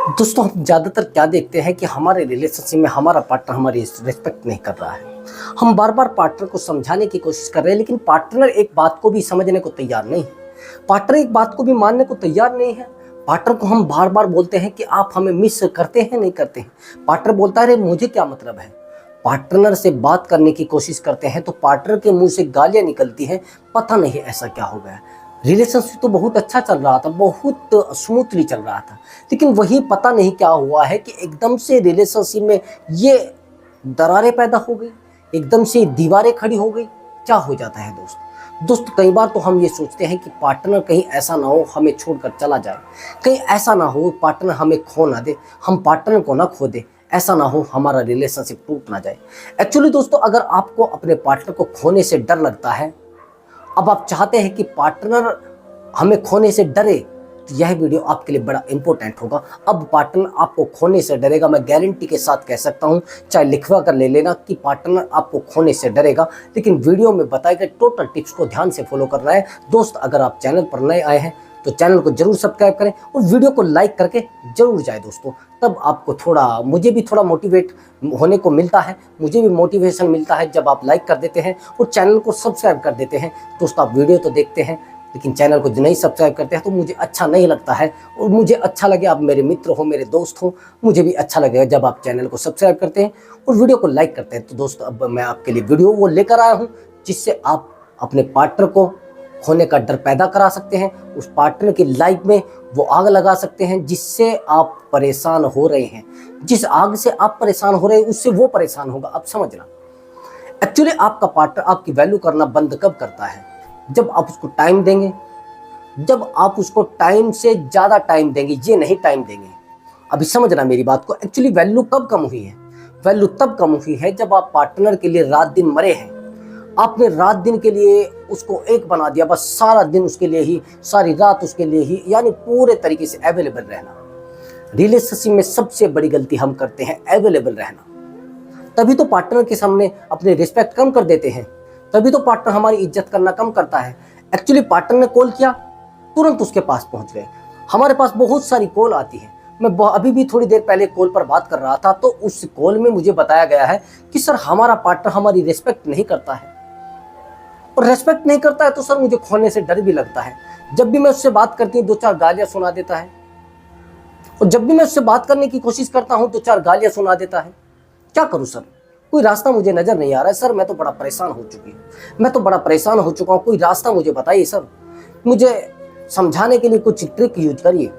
दोस्तों, हम ज़्यादातर क्या देखते हैं कि हमारे रिलेशनशिप में हमारा पार्टनर हमारी रिस्पेक्ट नहीं कर रहा है। हम बार बार पार्टनर को समझाने की कोशिश कर रहे हैं, लेकिन पार्टनर एक बात को भी समझने को तैयार नहीं है। पार्टनर एक बात को भी मानने को तैयार नहीं है। पार्टनर को हम बार बार बोलते हैं कि आप हमें मिस करते हैं, नहीं करते हैं। पार्टनर बोलता है, अरे मुझे क्या मतलब है। पार्टनर से बात करने की कोशिश करते हैं तो पार्टनर के मुंह से गालियां निकलती हैं। पता नहीं ऐसा क्या हो गया। रिलेशनशिप तो बहुत अच्छा चल रहा था, बहुत स्मूथली चल रहा था, लेकिन वही पता नहीं क्या हुआ है कि एकदम से रिलेशनशिप में ये दरारें पैदा हो गई, एकदम से दीवारें खड़ी हो गई। क्या हो जाता है दोस्त, कई बार तो हम ये सोचते हैं कि पार्टनर कहीं ऐसा ना हो हमें छोड़कर चला जाए, कहीं ऐसा ना हो पार्टनर हमें खो ना दे, हम पार्टनर को ना खो दे, ऐसा ना हो हमारा रिलेशनशिप टूट ना जाए। एक्चुअली दोस्तों, अगर आपको अपने पार्टनर को खोने से डर लगता है, अब आप चाहते हैं कि पार्टनर हमें खोने से डरे, तो यह वीडियो आपके लिए बड़ा इंपॉर्टेंट होगा। अब पार्टनर आपको खोने से डरेगा, मैं गारंटी के साथ कह सकता हूं, चाहे लिखवा कर ले लेना कि पार्टनर आपको खोने से डरेगा। लेकिन वीडियो में बताए गए टोटल टिप्स को ध्यान से फॉलो करना है। दोस्त, अगर आप चैनल पर नए आए हैं तो चैनल को जरूर सब्सक्राइब करें और वीडियो को लाइक करके जरूर जाए दोस्तों। तब आपको थोड़ा, मुझे भी थोड़ा मोटिवेट होने को मिलता है, मुझे भी मोटिवेशन मिलता है जब आप लाइक कर देते हैं और चैनल को सब्सक्राइब कर देते हैं। दोस्तों, आप वीडियो तो देखते हैं लेकिन चैनल को नहीं सब्सक्राइब करते हैं तो मुझे अच्छा नहीं लगता है। और मुझे अच्छा लगे, आप मेरे मित्र हो, मेरे दोस्त हो, मुझे भी अच्छा लगेगा जब आप चैनल को सब्सक्राइब करते हैं और वीडियो को लाइक करते हैं। तो दोस्तों, अब मैं आपके लिए वीडियो वो लेकर आया हूँ जिससे आप अपने पार्टनर को खोने का डर पैदा करा सकते हैं, उस पार्टनर की लाइफ में वो आग लगा सकते हैं जिससे आप परेशान हो रहे हैं। जिस आग से आप परेशान हो रहे हैं उससे वो परेशान होगा। अब समझना, एक्चुअली आपका पार्टनर आपकी वैल्यू करना बंद कब करता है? जब आप उसको टाइम देंगे, जब आप उसको टाइम से ज़्यादा टाइम देंगे, ये नहीं टाइम देंगे। अभी समझना मेरी बात को। एक्चुअली वैल्यू कब कम हुई है? वैल्यू तब कम हुई है जब आप पार्टनर के लिए रात दिन मरे हैं। आपने रात दिन के लिए उसको एक बना दिया, बस सारा दिन उसके लिए ही, सारी रात उसके लिए ही, यानी पूरे तरीके से अवेलेबल रहना। रिलेशनशिप में सबसे बड़ी गलती हम करते हैं अवेलेबल रहना। तभी तो पार्टनर के सामने अपने रिस्पेक्ट कम कर देते हैं, तभी तो पार्टनर हमारी इज्जत करना कम करता है। एक्चुअली पार्टनर ने कॉल किया, तुरंत उसके पास पहुंच गए। हमारे पास बहुत सारी कॉल आती है। मैं अभी भी थोड़ी देर पहले कॉल पर बात कर रहा था तो उस कॉल में मुझे बताया गया है कि सर हमारा पार्टनर हमारी रिस्पेक्ट नहीं करता है। और रेस्पेक्ट नहीं करता है तो सर मुझे खोने से डर भी लगता है। जब भी मैं उससे बात करती हूँ दो चार गालियां सुना देता है, और जब भी मैं उससे बात करने की कोशिश करता हूँ तो चार गालियां सुना देता है। क्या करूँ सर? कोई रास्ता मुझे नजर नहीं आ रहा है सर। मैं तो बड़ा परेशान हो चुकी हूँ, मैं तो बड़ा परेशान हो चुका हूँ। कोई रास्ता मुझे बताइए सर, मुझे समझाने के लिए कुछ ट्रिक यूज करिए।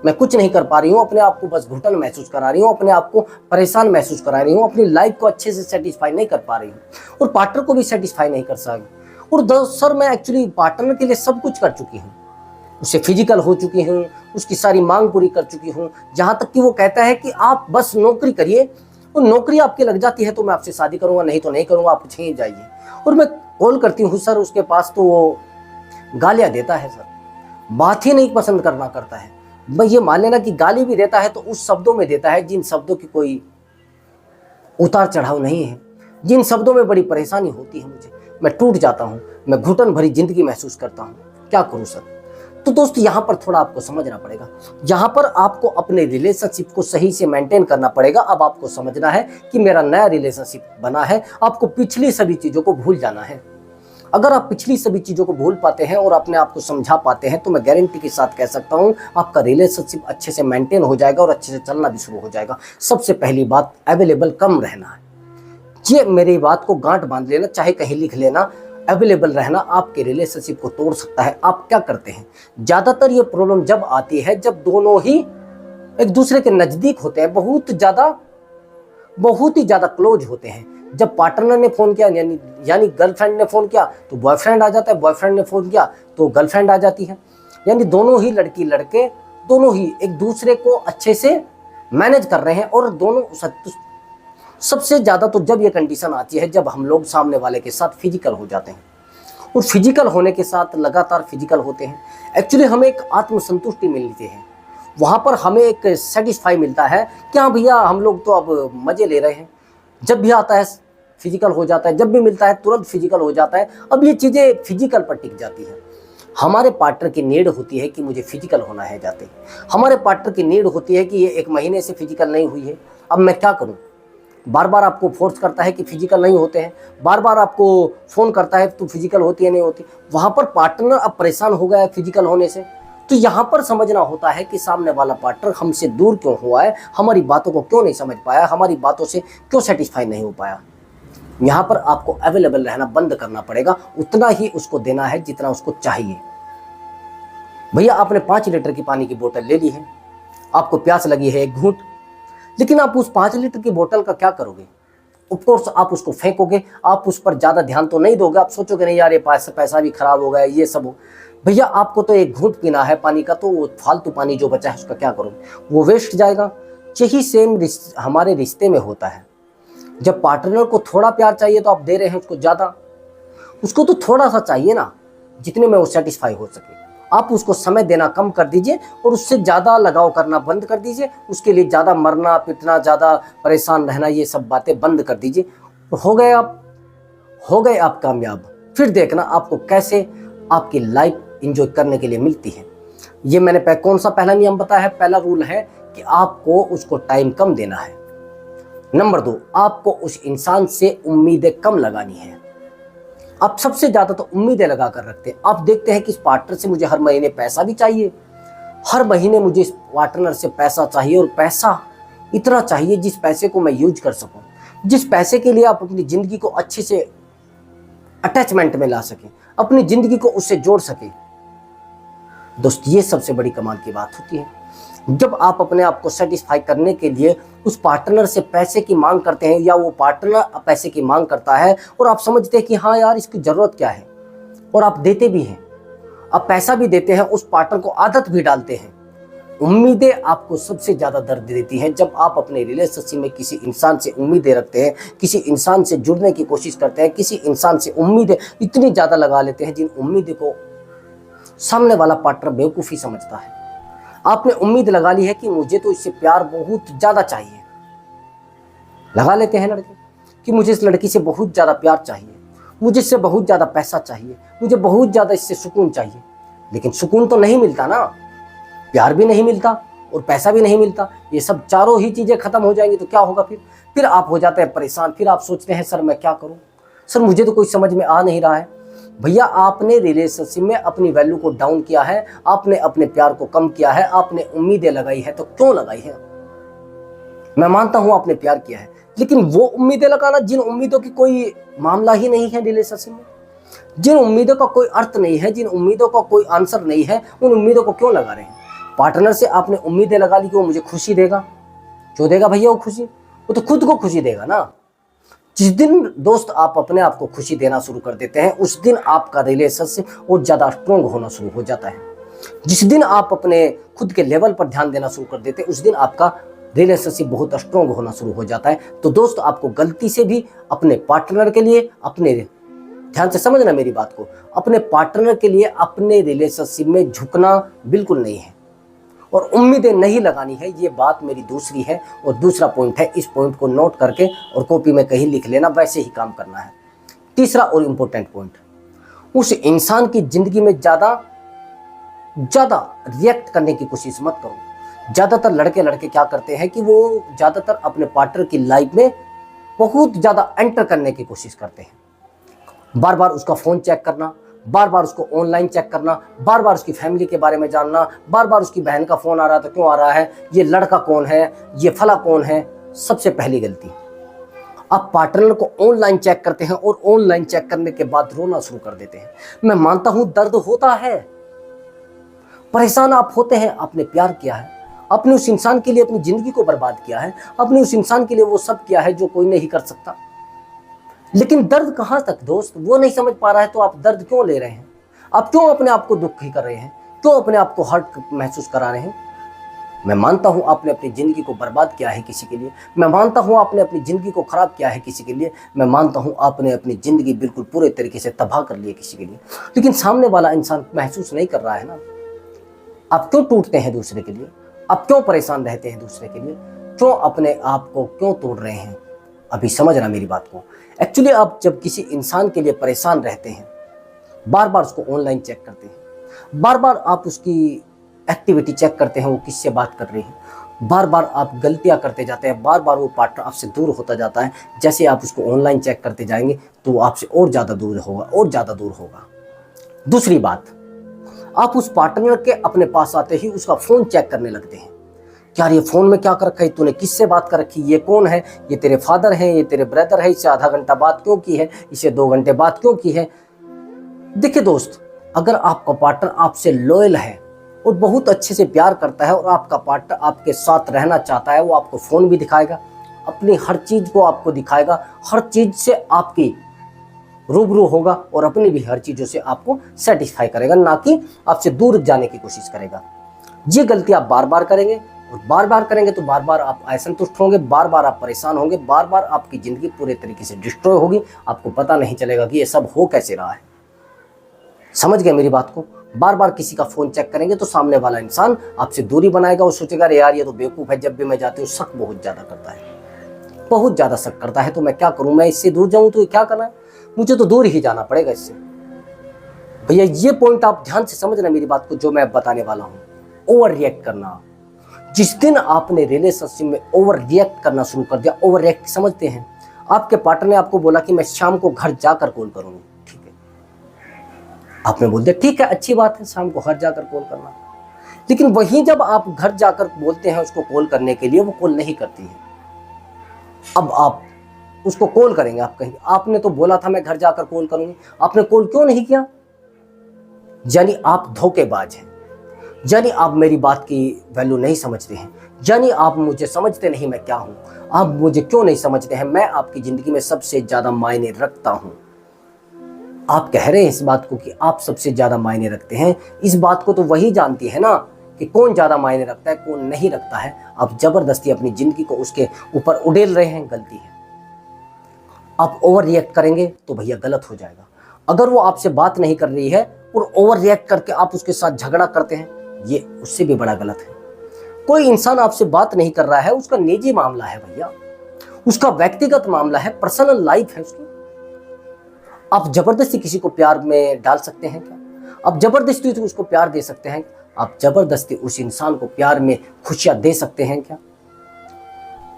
मैं कुछ नहीं कर पा रही हूँ, अपने आप को बस घुटन महसूस करा रही हूँ, अपने आप को परेशान महसूस करा रही हूँ, अपनी लाइफ को अच्छे से सेटिस्फाई नहीं कर पा रही हूँ और पार्टनर को भी सेटिस्फाई नहीं कर सकती। और सर मैं एक्चुअली पार्टनर के लिए सब कुछ कर चुकी हूँ, उससे फिजिकल हो चुकी हूँ, उसकी सारी मांग पूरी कर चुकी हूँ, जहाँ तक कि वो कहता है कि आप बस नौकरी करिए और नौकरी आपकी लग जाती है तो मैं आपसे शादी करूँगा, नहीं तो नहीं करूँगा, आप छीन जाइए। और मैं कॉल करती हूँ सर उसके पास तो वो गालियाँ देता है सर, बात ही नहीं पसंद करता है। भाई ये मान लेना कि गाली भी देता है तो उस शब्दों में देता है जिन शब्दों की कोई उतार चढ़ाव नहीं है, जिन शब्दों में बड़ी परेशानी होती है मुझे। मैं टूट जाता हूँ, मैं घुटन भरी जिंदगी महसूस करता हूँ। क्या करूँ सर? तो दोस्त, यहाँ पर थोड़ा आपको समझना पड़ेगा, यहाँ पर आपको अपने रिलेशनशिप को सही से मेंटेन करना पड़ेगा। अब आपको समझना है कि मेरा नया रिलेशनशिप बना है, आपको पिछली सभी चीज़ों को भूल जाना है। अगर आप पिछली सभी चीज़ों को भूल पाते हैं और अपने आप को समझा पाते हैं तो मैं गारंटी के साथ कह सकता हूँ आपका रिलेशनशिप अच्छे से मेंटेन हो जाएगा और अच्छे से चलना भी शुरू हो जाएगा। सबसे पहली बात, अवेलेबल कम रहना है। ये मेरी बात को गांठ बांध लेना, चाहे कहीं लिख लेना। अवेलेबल रहना आपके रिलेशनशिप को तोड़ सकता है। आप क्या करते हैं? ज़्यादातर ये प्रॉब्लम जब आती है जब दोनों ही एक दूसरे के नज़दीक होते हैं, बहुत ही ज़्यादा क्लोज होते हैं। जब पार्टनर ने फ़ोन किया यानी गर्लफ्रेंड ने फ़ोन किया तो बॉयफ्रेंड आ जाता है, बॉयफ्रेंड ने फ़ोन किया तो गर्लफ्रेंड आ जाती है। यानी दोनों ही लड़की लड़के दोनों ही एक दूसरे को अच्छे से मैनेज कर रहे हैं और दोनों सबसे ज़्यादा तो जब ये कंडीशन आती है जब हम लोग सामने वाले के साथ फिजिकल हो जाते हैं, और फिजिकल होने के साथ लगातार फिजिकल होते हैं। एक्चुअली हमें एक आत्मसंतुष्टि मिलती है, वहाँ पर हमें एक सेटिस्फाई मिलता है कि हाँ भैया हम लोग तो अब मज़े ले रहे हैं। जब भी आता है फिजिकल हो जाता है, जब भी मिलता है तुरंत फिजिकल हो जाता है। अब ये चीज़ें फिजिकल पर टिक जाती है। हमारे पार्टनर की नीड होती है कि मुझे फिजिकल होना है जाते, हमारे पार्टनर की नीड होती है कि ये 1 महीने से फिजिकल नहीं हुई है, अब मैं क्या करूं। बार बार आपको फोर्स करता है कि फिजिकल नहीं होते हैं, बार बार आपको फ़ोन करता है तो फिजिकल होती है नहीं होती, वहाँ पर पार्टनर अब परेशान हो गया है फिजिकल होने से। तो यहाँ पर समझना होता है कि सामने वाला पार्टनर हमसे दूर क्यों हुआ है, हमारी बातों को क्यों नहीं समझ पाया, हमारी बातों से क्यों सेटिस्फाई नहीं हो पाया। यहाँ पर आपको अवेलेबल रहना बंद करना पड़ेगा, उतना ही उसको देना है जितना उसको चाहिए। भैया आपने 5 लीटर की पानी की बोतल ले ली है, आपको प्यास लगी है 1 घूंट, लेकिन आप उस 5 लीटर की बोतल का क्या करोगे। ऑफकोर्स आप उसको फेंकोगे, आप उस पर ज़्यादा ध्यान तो नहीं दोगे, आप सोचोगे नहीं यार ये पैसा भी खराब हो गया, ये सब हो। भैया आपको तो 1 घूंट पीना है पानी का, तो वो फालतू पानी जो बचा है उसका क्या करोगे, वो वेस्ट जाएगा। यही सेम हमारे रिश्ते में होता है। जब पार्टनर को थोड़ा प्यार चाहिए तो आप दे रहे हैं उसको ज़्यादा, उसको तो थोड़ा सा चाहिए ना, जितने में वो सेटिस्फाई हो सके। आप उसको समय देना कम कर दीजिए और उससे ज़्यादा लगाव करना बंद कर दीजिए, उसके लिए ज़्यादा मरना पिटना, ज़्यादा परेशान रहना, ये सब बातें बंद कर दीजिए। हो गए आप कामयाब। फिर देखना आपको कैसे आपकी लाइफ एंजॉय करने के लिए मिलती है। ये मैंने कौन सा पहला नियम बताया है, पहला रूल है कि आपको उसको टाइम कम देना है। नंबर 2, आपको उस इंसान से उम्मीदें कम लगानी है। आप सबसे ज्यादा तो उम्मीदें लगा कर रखते हैं। आप देखते हैं कि इस पार्टनर से मुझे हर महीने पैसा भी चाहिए, हर महीने मुझे इस पार्टनर से पैसा चाहिए, और पैसा इतना चाहिए जिस पैसे को मैं यूज कर सकूं, जिस पैसे के लिए आप अपनी जिंदगी को अच्छे से अटैचमेंट में ला सकें, अपनी जिंदगी को उससे जोड़ सकें। दोस्त ये सबसे बड़ी कमाल की बात होती है। जब आप अपने आप को सेटिस्फाई करने के लिए उस पार्टनर से पैसे की मांग करते हैं, या वो पार्टनर पैसे की मांग करता है और आप समझते हैं कि हाँ यार इसकी ज़रूरत क्या है, और आप देते भी हैं, आप पैसा भी देते हैं, उस पार्टनर को आदत भी डालते हैं। उम्मीदें आपको सबसे ज़्यादा दर्द देती हैं। जब आप अपने रिलेशनशिप में किसी इंसान से उम्मीदें रखते हैं, किसी इंसान से जुड़ने की कोशिश करते हैं, किसी इंसान से उम्मीदें इतनी ज़्यादा लगा लेते हैं जिन उम्मीदों को सामने वाला पार्टनर बेवकूफ़ी समझता है। आपने उम्मीद लगा ली है कि मुझे तो इससे प्यार बहुत ज़्यादा चाहिए, लगा लेते हैं लड़के कि मुझे इस लड़की से बहुत ज़्यादा प्यार चाहिए, मुझे इससे बहुत ज़्यादा पैसा चाहिए, मुझे बहुत ज़्यादा इससे सुकून चाहिए। लेकिन सुकून तो नहीं मिलता ना, प्यार भी नहीं मिलता और पैसा भी नहीं मिलता। ये सब चारों ही चीज़ें खत्म हो जाएंगी तो क्या होगा फिर आप हो जाते हैं परेशान। फिर आप सोचते हैं सर मैं क्या करूं, सर मुझे तो कोई समझ में आ नहीं रहा है। भैया आपने रिलेशनशिप में अपनी वैल्यू को डाउन किया है, आपने अपने प्यार को कम किया है, आपने उम्मीदें लगाई है। तो क्यों लगाई है? मैं मानता हूं आपने प्यार किया है, लेकिन वो उम्मीदें लगाना जिन उम्मीदों की कोई मामला ही नहीं है रिलेशनशिप में, जिन उम्मीदों का कोई अर्थ नहीं है, जिन उम्मीदों का कोई आंसर नहीं है, उन उम्मीदों को क्यों लगा रहे हैं? पार्टनर से आपने उम्मीदें लगा ली कि वो मुझे खुशी देगा, जो देगा भैया वो खुशी, वो तो खुद को खुशी देगा ना। जिस दिन दोस्त आप अपने आप को खुशी देना शुरू कर देते हैं, उस दिन आपका रिलेशनशिप और ज़्यादा स्ट्रॉन्ग होना शुरू हो जाता है। जिस दिन आप अपने खुद के लेवल पर ध्यान देना शुरू कर देते हैं, उस दिन आपका रिलेशनशिप बहुत स्ट्रॉन्ग होना शुरू हो जाता है। तो दोस्त आपको गलती से भी अपने पार्टनर के लिए, अपने ध्यान से समझना मेरी बात को, अपने पार्टनर के लिए अपने रिलेशनशिप में झुकना बिल्कुल नहीं है और उम्मीदें नहीं लगानी है। ये बात मेरी दूसरी है। और दूसरा पॉइंट है, इस पॉइंट को नोट करके और कॉपी में कहीं लिख लेना, वैसे ही काम करना है। तीसरा और इम्पोर्टेंट पॉइंट, उस इंसान की जिंदगी में ज़्यादा रिएक्ट करने की कोशिश मत करो। ज़्यादातर लड़के क्या करते हैं कि वो ज़्यादातर अपने पार्टनर की लाइफ में बहुत ज़्यादा एंटर करने की कोशिश करते हैं। बार बार उसका फ़ोन चेक करना, बार बार उसको ऑनलाइन चेक करना, बार बार उसकी फैमिली के बारे में जानना, बार बार उसकी बहन का फ़ोन आ रहा है तो क्यों आ रहा है, ये लड़का कौन है, ये फला कौन है। सबसे पहली गलती, आप पार्टनर को ऑनलाइन चेक करते हैं और ऑनलाइन चेक करने के बाद रोना शुरू कर देते हैं। मैं मानता हूं दर्द होता है, परेशान आप होते हैं, आपने प्यार किया है, आपने उस इंसान के लिए अपनी ज़िंदगी को बर्बाद किया है, आपने उस इंसान के लिए वो सब किया है जो कोई नहीं कर सकता। लेकिन दर्द कहाँ तक दोस्त, वो नहीं समझ पा रहा है तो आप दर्द क्यों ले रहे हैं? आप क्यों अपने आप को दुखी कर रहे हैं? क्यों अपने आप को हर्ट महसूस करा रहे हैं? मैं मानता हूं आपने अपनी ज़िंदगी को बर्बाद किया है किसी के लिए, मैं मानता हूं आपने अपनी ज़िंदगी को ख़राब किया है किसी के लिए, मैं मानता हूं आपने अपनी ज़िंदगी बिल्कुल पूरे तरीके से तबाह कर ली है किसी के लिए। लेकिन सामने वाला इंसान महसूस नहीं कर रहा है ना। आप क्यों टूटते हैं दूसरे के लिए? आप क्यों परेशान रहते हैं दूसरे के लिए? क्यों अपने आप को क्यों तोड़ रहे हैं? अभी समझना मेरी बात को। एक्चुअली आप जब किसी इंसान के लिए परेशान रहते हैं, बार बार उसको ऑनलाइन चेक करते हैं, बार बार आप उसकी एक्टिविटी चेक करते हैं, वो किससे बात कर रही है, बार बार आप गलतियां करते जाते हैं, बार बार वो पार्टनर आपसे दूर होता जाता है। जैसे आप उसको ऑनलाइन चेक करते जाएंगे तो वो आपसे और ज़्यादा दूर होगा और ज़्यादा दूर होगा। दूसरी बात, आप उस पार्टनर के अपने पास आते ही उसका फ़ोन चेक करने लगते हैं। क्या ये फ़ोन में क्या कर रखा है, तूने किससे बात कर रखी, ये कौन है, ये तेरे फादर हैं, ये तेरे ब्रदर है, इससे आधा घंटा बात क्यों की है, इसे 2 घंटे बात क्यों की है। देखिए दोस्त, अगर आपका पार्टनर आपसे लॉयल है और बहुत अच्छे से प्यार करता है और आपका पार्टनर आपके साथ रहना चाहता है, वो आपको फ़ोन भी दिखाएगा, अपनी हर चीज़ को आपको दिखाएगा, हर चीज़ से आपकी रूबरू होगा और अपनी भी हर चीज़ों से आपको सेटिस्फाई करेगा, ना कि आपसे दूर जाने की कोशिश करेगा। ये गलती आप बार बार करेंगे और बार बार करेंगे तो बार बार आप असंतुष्ट होंगे, बार बार आप परेशान होंगे, बार बार आपकी ज़िंदगी पूरे तरीके से डिस्ट्रॉय होगी। आपको पता नहीं चलेगा कि ये सब हो कैसे रहा है। समझ गए मेरी बात को? बार बार किसी का फ़ोन चेक करेंगे तो सामने वाला इंसान आपसे दूरी बनाएगा और सोचेगा अरे यार ये तो बेवकूफ़ है, जब भी मैं जाती हूँ शक बहुत ज़्यादा करता है, बहुत ज़्यादा शक करता है, तो मैं क्या करूँ, मैं इससे दूर जाऊँ तो क्या करना है, मुझे तो दूर ही जाना पड़ेगा इससे। भैया ये पॉइंट आप ध्यान से समझना मेरी बात को, जो मैं बताने वाला हूँ। ओवर रिएक्ट करना, जिस दिन आपने रिलेशनशिप में ओवर रिएक्ट करना शुरू कर दिया, ओवर रिएक्ट समझते हैं, आपके पार्टनर ने आपको बोला कि मैं शाम को घर जाकर कॉल करूँगी, ठीक है, आपने बोल दिया ठीक है अच्छी बात है, शाम को घर जाकर कॉल करना। लेकिन वहीं जब आप घर जाकर बोलते हैं उसको कॉल करने के लिए, वो कॉल नहीं करती है। अब आप उसको कॉल करेंगे, आप कहेंगे आपने तो बोला था मैं घर जाकर कॉल करूंगी, आपने कॉल क्यों नहीं किया। यानी आप धोखेबाज हैं, यानी आप मेरी बात की वैल्यू नहीं समझते हैं, यानी आप मुझे समझते नहीं मैं क्या हूं, आप मुझे क्यों नहीं समझते हैं, मैं आपकी जिंदगी में सबसे ज्यादा मायने रखता हूं। आप कह रहे हैं इस बात को कि आप सबसे ज्यादा मायने रखते हैं, इस बात को तो वही जानती है ना कि कौन ज्यादा मायने रखता है कौन नहीं रखता है। आप जबरदस्ती अपनी जिंदगी को उसके ऊपर उड़ेल रहे हैं, गलती है। आप ओवर रिएक्ट करेंगे तो भैया गलत हो जाएगा। अगर वो आपसे बात नहीं कर रही है और ओवर रिएक्ट करके आप उसके साथ झगड़ा करते हैं, ये उससे भी बड़ा गलत है। कोई इंसान आपसे बात नहीं कर रहा है, उसका निजी मामला है भैया, उसका व्यक्तिगत मामला है, पर्सनल लाइफ है उसकी। आप जबरदस्ती किसी को प्यार में डाल सकते हैं क्या? आप जबरदस्ती उसको प्यार दे सकते हैं? आप जबरदस्ती उस इंसान को प्यार में खुशियां दे सकते हैं क्या?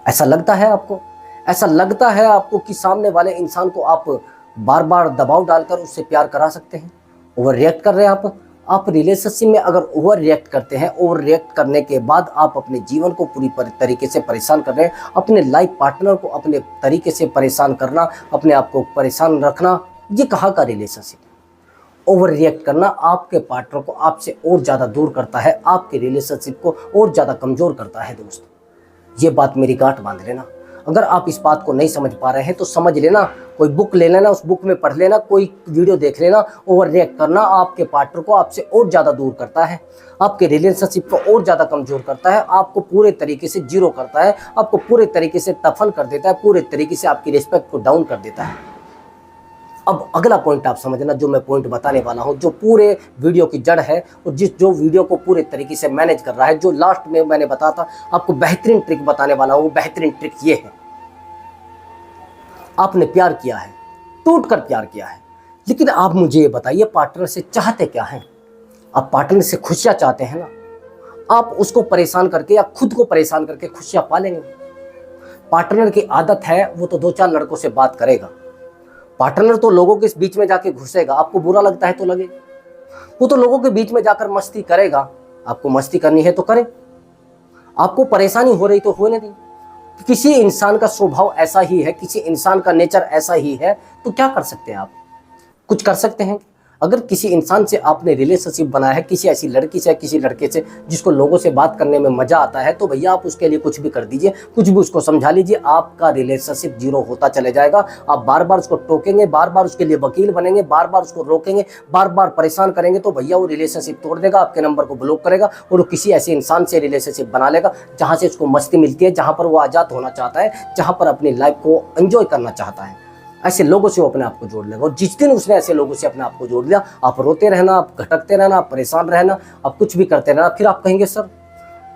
ऐसा लगता है आपको? ऐसा लगता है आपको कि सामने वाले इंसान को आप बार बार दबाव डालकर उससे प्यार करा सकते हैं? ओवर रिएक्ट कर रहे हैं आप रिलेशनशिप में अगर ओवर रिएक्ट करते हैं, ओवर रिएक्ट करने के बाद आप अपने जीवन को पूरी तरीके से परेशान कर रहे हैं, अपने लाइफ पार्टनर को अपने तरीके से परेशान करना, अपने आप को परेशान रखना, ये कहाँ का रिलेशनशिप है? ओवर रिएक्ट करना आपके पार्टनर को आपसे और ज़्यादा दूर करता है, आपके रिलेशनशिप को और ज़्यादा कमज़ोर करता है। दोस्त ये बात मेरी गांठ बांध लेना। अगर आप इस बात को नहीं समझ पा रहे हैं तो समझ लेना, कोई बुक ले लेना, उस बुक में पढ़ लेना, कोई वीडियो देख लेना। ओवर रिएक्ट करना आपके पार्टनर को आपसे और ज़्यादा दूर करता है, आपके रिलेशनशिप को और ज़्यादा कमज़ोर करता है, आपको पूरे तरीके से जीरो करता है, आपको पूरे तरीके से दफन कर देता है, पूरे तरीके से आपकी रिस्पेक्ट को डाउन कर देता है। अब अगला पॉइंट आप समझना, जो मैं पॉइंट बताने वाला हूं, जो पूरे वीडियो की जड़ है और जो वीडियो को पूरे तरीके से मैनेज कर रहा है, जो लास्ट में मैंने बताया था आपको बेहतरीन ट्रिक बताने वाला हूं, वो बेहतरीन ट्रिक ये है। आपने प्यार किया है, टूटकर प्यार किया है, लेकिन आप मुझे ये बताइए पार्टनर से चाहते क्या हैं? आप पार्टनर से खुशियां चाहते हैं ना? आप उसको परेशान करके या खुद को परेशान करके खुशियां पालेंगे? पार्टनर की आदत है वो तो 2-4 लड़कों से बात करेगा, पार्टनर तो लोगों के बीच में जाके घुसेगा, आपको बुरा लगता है तो लगे, वो तो लोगों के बीच में जाकर मस्ती करेगा, आपको मस्ती करनी है तो करे, आपको परेशानी हो रही तो होने दें। किसी इंसान का स्वभाव ऐसा ही है, किसी इंसान का नेचर ऐसा ही है, तो क्या कर सकते हैं आप? कुछ कर सकते हैं? अगर किसी इंसान से आपने रिलेशनशिप बनाया है, किसी ऐसी लड़की से, किसी लड़के से जिसको लोगों से बात करने में मजा आता है, तो भैया आप उसके लिए कुछ भी कर दीजिए, कुछ भी उसको समझा लीजिए, आपका रिलेशनशिप जीरो होता चले जाएगा। आप बार बार उसको टोकेंगे, बार बार उसके लिए वकील बनेंगे, बार बार उसको रोकेंगे, बार बार परेशान करेंगे, तो भैया वो रिलेशनशिप तोड़ देगा, आपके नंबर को ब्लॉक करेगा और वो किसी ऐसे इंसान से रिलेशनशिप बना लेगा जहाँ से उसको मस्ती मिलती है, जहाँ पर वो आज़ाद होना चाहता है, जहाँ पर अपनी लाइफ को एंजॉय करना चाहता है। ऐसे लोगों से वो अपने आप को जोड़ लेगा। और जिस दिन उसने ऐसे लोगों से अपने आप को जोड़ लिया, आप रोते रहना, आप भटकते रहना, आप परेशान रहना, आप कुछ भी करते रहना, फिर आप कहेंगे सर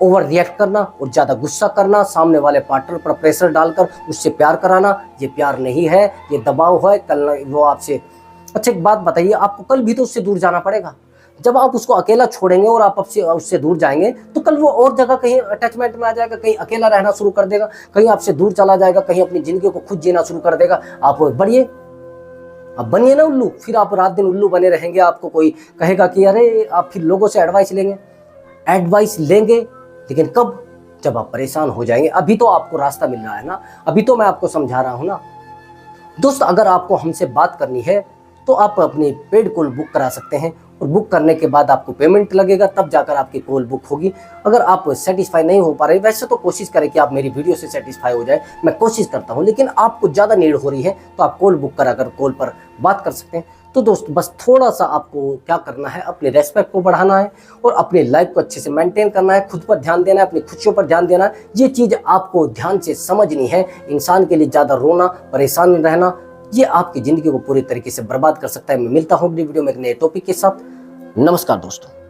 ओवर रिएक्ट करना और ज़्यादा गुस्सा करना, सामने वाले पार्टनर पर प्रेशर डालकर उससे प्यार कराना, ये प्यार नहीं है, ये दबाव है। कल वो आपसे, अच्छा एक बात बताइए, आपको कल भी तो उससे दूर जाना पड़ेगा। जब आप उसको अकेला छोड़ेंगे और आप उससे दूर जाएंगे तो कल वो और जगह कहीं अटैचमेंट में आ जाएगा, कहीं अकेला रहना शुरू कर देगा, कहीं आपसे दूर चला जाएगा, कहीं अपनी जिंदगी को खुद जीना शुरू कर देगा। आप बढ़िए, अब बनिए ना उल्लू, फिर आप रात दिन उल्लू बने रहेंगे। आपको कोई कहेगा कि अरे, आप फिर लोगों से एडवाइस लेंगे लेकिन कब? जब आप परेशान हो जाएंगे। अभी तो आपको रास्ता मिल रहा है ना, अभी तो मैं आपको समझा रहा हूं ना। दोस्त, अगर आपको हमसे बात करनी है तो आप अपनी पेड कॉल बुक करा सकते हैं, और बुक करने के बाद आपको पेमेंट लगेगा, तब जाकर आपकी कॉल बुक होगी। अगर आप सेटिस्फाई नहीं हो पा रहे, वैसे तो कोशिश करें कि आप मेरी वीडियो से सेटिस्फाई हो जाए, मैं कोशिश करता हूं, लेकिन आपको ज़्यादा नीड हो रही है तो आप कॉल बुक कराकर कॉल पर बात कर सकते हैं। तो दोस्त, बस थोड़ा सा आपको क्या करना है, अपने रेस्पेक्ट को बढ़ाना है और अपनी लाइफ को अच्छे से मेंटेन करना है, खुद पर ध्यान देना है, अपनी खुशियों पर ध्यान देना है। ये चीज़ आपको ध्यान से समझनी है। इंसान के लिए ज़्यादा रोना, परेशान रहना, ये आपकी ज़िंदगी को पूरी तरीके से बर्बाद कर सकता है। मैं मिलता हूँ अगली वीडियो में एक नए टॉपिक के साथ। नमस्कार दोस्तों।